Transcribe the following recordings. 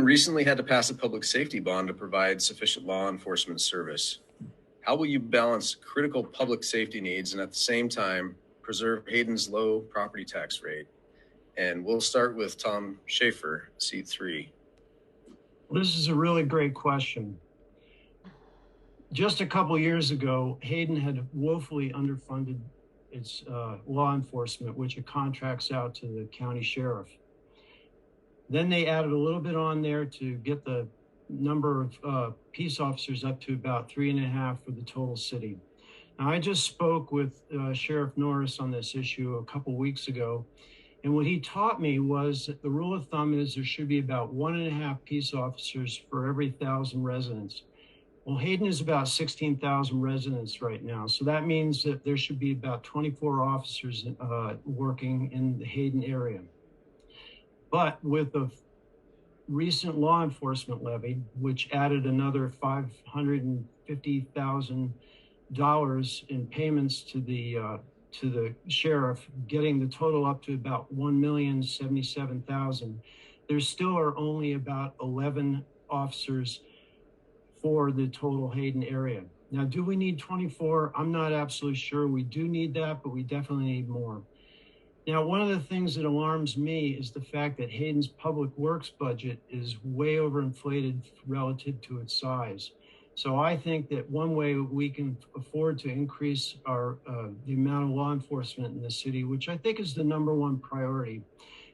recently had to pass a public safety bond to provide sufficient law enforcement service. How will you balance critical public safety needs and at the same time preserve Hayden's low property tax rate? And we'll start with Tom Schaefer, seat 3. This is a really great question. Just a couple years ago, Hayden had woefully underfunded its law enforcement, which it contracts out to the county sheriff. Then they added a little bit on there to get the number of peace officers up to about 3.5 for the total city. Now, I just spoke with Sheriff Norris on this issue a couple weeks ago, and what he taught me was that the rule of thumb is there should be about 1.5 peace officers for every 1,000 residents. Well, Hayden is about 16,000 residents right now, so that means that there should be about 24 officers working in the Hayden area. But with the recent law enforcement levy, which added another $550,000 in payments to the sheriff, getting the total up to about $1,077,000, there still are only about 11 officers for the total Hayden area. Now, do we need 24? I'm not absolutely sure. We do need that, but we definitely need more. Now, one of the things that alarms me is the fact that Hayden's public works budget is way overinflated relative to its size. So I think that one way we can afford to increase our the amount of law enforcement in the city, which I think is the #1 priority,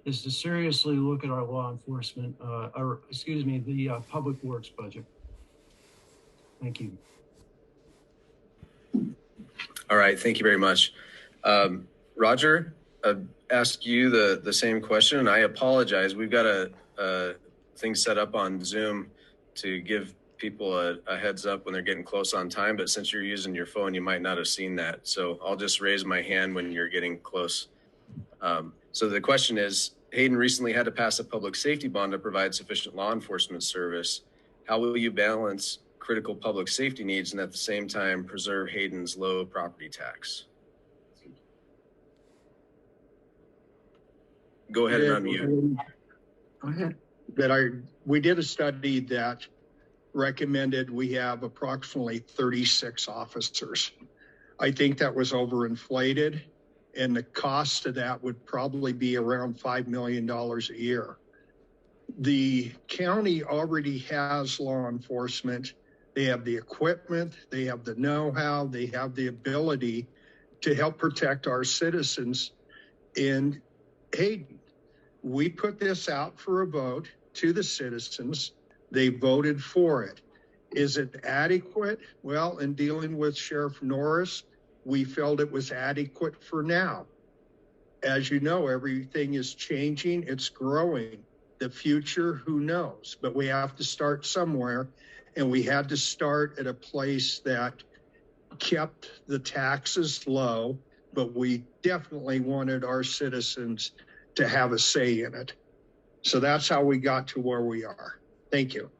is to seriously look at our law enforcement, the public works budget. Thank you. All right, thank you very much. Roger, ask you the same question, and I apologize. We've got a thing set up on Zoom to give people a heads up when they're getting close on time, but since you're using your phone, you might not have seen that. So I'll just raise my hand when you're getting close. So the question is, Hayden recently had to pass a public safety bond to provide sufficient law enforcement service. How will you balance critical public safety needs and at the same time preserve Hayden's low property tax? Go ahead and unmute. Go ahead. We did a study that recommended we have approximately 36 officers. I think that was overinflated, and the cost of that would probably be around $5 million a year. The county already has law enforcement. They have the equipment, they have the know-how, they have the ability to help protect our citizens in Hayden. We put this out for a vote to the citizens. They voted for it. Is it adequate? Well, in dealing with Sheriff Norris, we felt it was adequate for now. As you know, everything is changing, it's growing. The future, who knows? But we have to start somewhere, and we had to start at a place that kept the taxes low, but we definitely wanted our citizens to have a say in it. So that's how we got to where we are. Thank you.